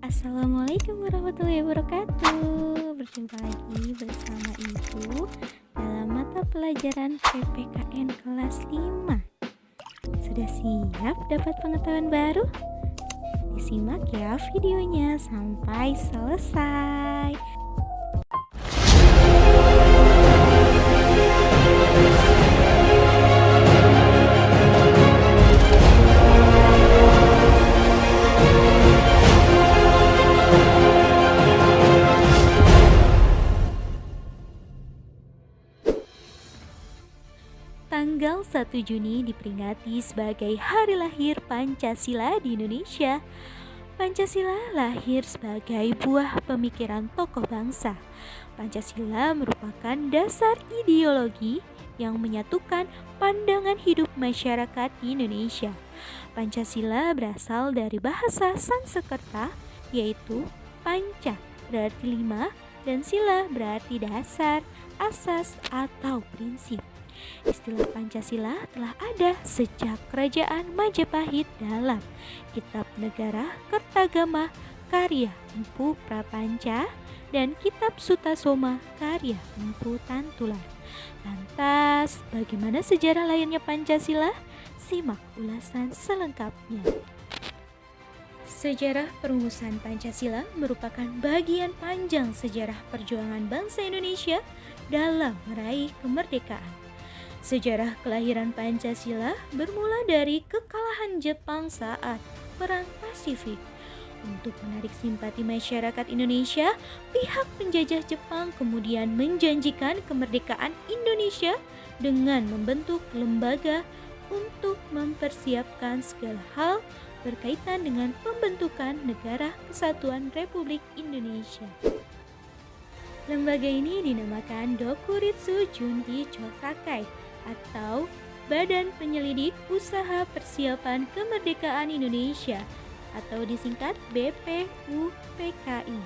Assalamualaikum warahmatullahi wabarakatuh. Berjumpa lagi bersama Ibu dalam mata pelajaran PPKN kelas 5. Sudah siap dapat pengetahuan baru? Disimak ya videonya sampai selesai. Tanggal 1 Juni diperingati sebagai hari lahir Pancasila di Indonesia. Pancasila lahir sebagai buah pemikiran tokoh bangsa. Pancasila merupakan dasar ideologi yang menyatukan pandangan hidup masyarakat di Indonesia. Pancasila berasal dari bahasa Sanskerta, yaitu panca berarti 5 dan sila berarti dasar, asas atau prinsip. Istilah Pancasila telah ada sejak Kerajaan Majapahit dalam Kitab Negara Kertagama karya Empu Prapanca dan Kitab Sutasoma karya Empu Tantular. Lantas, bagaimana sejarah lahirnya Pancasila? Simak ulasan selengkapnya. Sejarah perumusan Pancasila merupakan bagian panjang sejarah perjuangan bangsa Indonesia dalam meraih kemerdekaan. Sejarah kelahiran Pancasila bermula dari kekalahan Jepang saat Perang Pasifik. Untuk menarik simpati masyarakat Indonesia, pihak penjajah Jepang kemudian menjanjikan kemerdekaan Indonesia dengan membentuk lembaga untuk mempersiapkan segala hal berkaitan dengan pembentukan Negara Kesatuan Republik Indonesia. Lembaga ini dinamakan Dokuritsu Junti Chosakai atau Badan Penyelidik Usaha Persiapan Kemerdekaan Indonesia atau disingkat BPUPKI.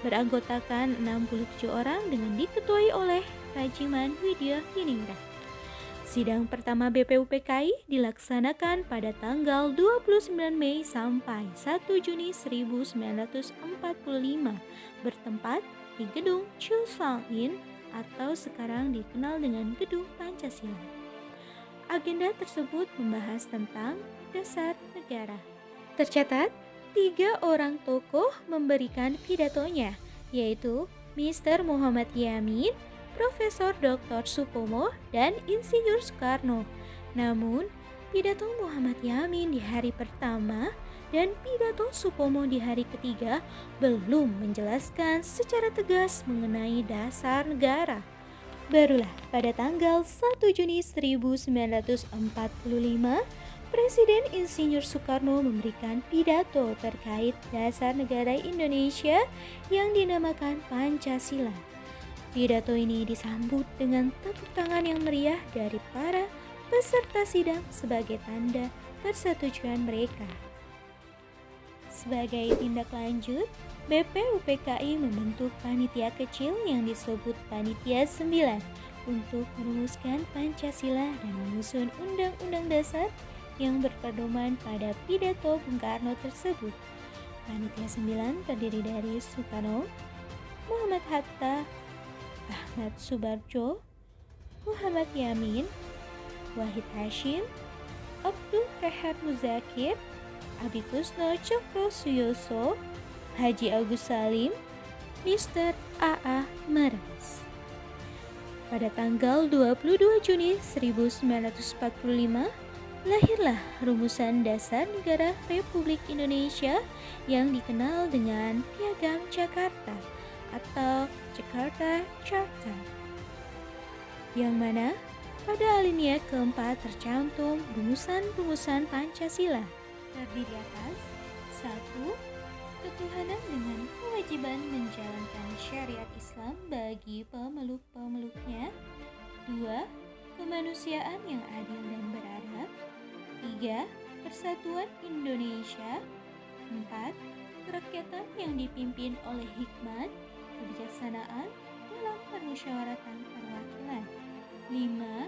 Beranggotakan 67 orang dengan diketuai oleh Rajiman Widya Diningrat. Sidang pertama BPUPKI dilaksanakan pada tanggal 29 Mei sampai 1 Juni 1945 bertempat di Gedung Chuseong-in atau sekarang dikenal dengan Gedung Pancasila. Agenda tersebut membahas tentang dasar negara. Tercatat, 3 orang tokoh memberikan pidatonya, yaitu Mr. Muhammad Yamin, Profesor Dr. Supomo, dan Insinyur Soekarno. Namun, pidato Muhammad Yamin di hari pertama dan pidato Supomo di hari ketiga belum menjelaskan secara tegas mengenai dasar negara. Barulah pada tanggal 1 Juni 1945, Presiden Insinyur Soekarno memberikan pidato terkait dasar negara Indonesia yang dinamakan Pancasila. Pidato ini disambut dengan tepuk tangan yang meriah dari para peserta sidang sebagai tanda persetujuan mereka. Sebagai tindak lanjut, BPUPKI membentuk panitia kecil yang disebut Panitia 9 untuk merumuskan Pancasila dan menyusun Undang-Undang Dasar yang berpedoman pada pidato Bung Karno tersebut. Panitia 9 terdiri dari Soekarno, Muhammad Hatta, Ahmad Subarjo, Muhammad Yamin, Wahid Hashim, Abdul Kahar Muzakir, Abi Kusno Cokro Suyoso, Haji Agus Salim, Mr. A.A. Marais. Pada tanggal 22 Juni 1945, lahirlah rumusan dasar negara Republik Indonesia yang dikenal dengan Piagam Jakarta atau Jakarta Charter, yang mana pada alinea keempat tercantum rumusan-rumusan Pancasila. Terdiri atas 1. Ketuhanan dengan kewajiban menjalankan syariat Islam bagi pemeluk-pemeluknya. 2. Kemanusiaan yang adil dan beradab. 3. Persatuan Indonesia. 4. Kerakyatan yang dipimpin oleh hikmat, kebijaksanaan dalam permusyawaratan perwakilan. 5.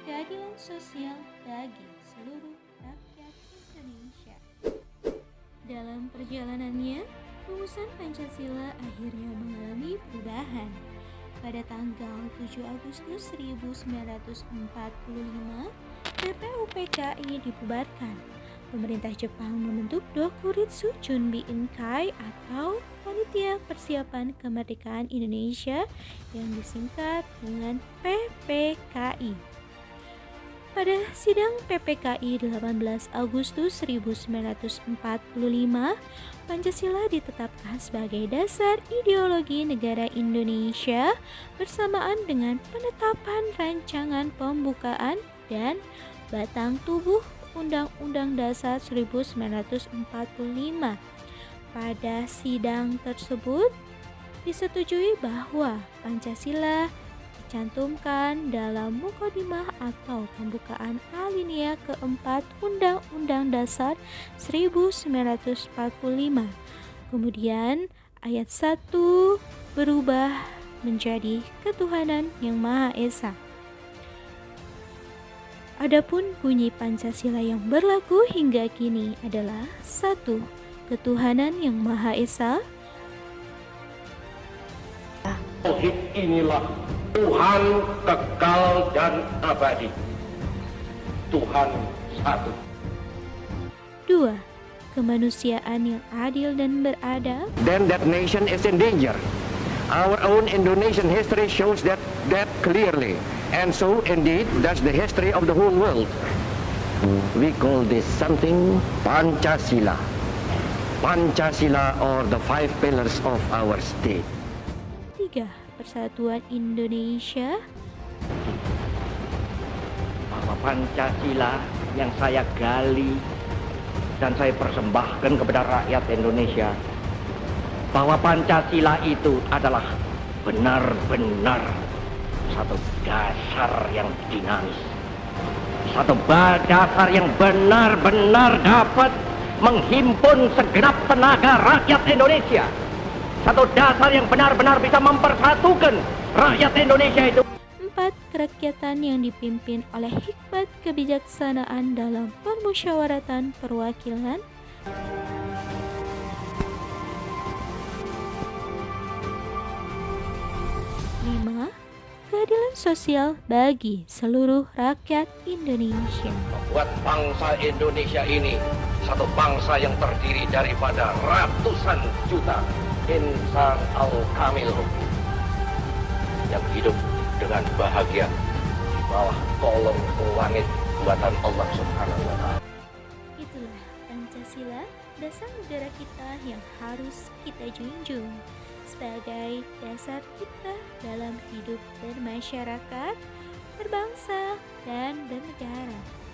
Keadilan sosial bagi seluruh rakyat Indonesia. Dalam perjalanannya, Rumusan Pancasila akhirnya mengalami perubahan. Pada tanggal 7 Agustus 1945, BPUPKI dibubarkan. Pemerintah Jepang membentuk Dokuritsu Junbi Inkai atau Panitia Persiapan Kemerdekaan Indonesia yang disingkat dengan PPKI. Pada sidang PPKI 18 Agustus 1945, Pancasila ditetapkan sebagai dasar ideologi negara Indonesia bersamaan dengan penetapan rancangan pembukaan dan batang tubuh Undang-Undang Dasar 1945. Pada sidang tersebut disetujui bahwa Pancasila dicantumkan dalam Mukadimah atau pembukaan alinea keempat Undang-Undang Dasar 1945. Kemudian ayat 1 berubah menjadi ketuhanan yang Maha Esa. Adapun bunyi Pancasila yang berlaku hingga kini adalah 1. Ketuhanan yang Maha Esa. Tauhid inilah Tuhan kekal dan abadi. Tuhan satu. 2. Kemanusiaan yang adil dan beradab. Then that nation is in danger. Our own Indonesian history shows that clearly. And so indeed that's the history of the whole world. We call this something Pancasila. Pancasila or the 5 pillars of our state. 3. Persatuan Indonesia. Bahwa Pancasila yang saya gali dan saya persembahkan kepada rakyat Indonesia, bahwa Pancasila itu adalah benar-benar satu dasar yang dinamis, satu dasar yang benar-benar dapat menghimpun segenap tenaga rakyat Indonesia, satu dasar yang benar-benar bisa mempersatukan rakyat Indonesia itu. 4. Kerakyatan yang dipimpin oleh hikmat kebijaksanaan dalam permusyawaratan perwakilan. 5. Keadilan sosial bagi seluruh rakyat Indonesia. Membuat bangsa Indonesia ini satu bangsa yang terdiri daripada ratusan juta insan al-kamil yang hidup dengan bahagia di bawah kolong langit buatan Allah Subhanahu wa Ta'ala. Itulah Pancasila, dasar negara kita yang harus kita junjung sebagai dasar kita dalam hidup bermasyarakat, berbangsa, dan bernegara.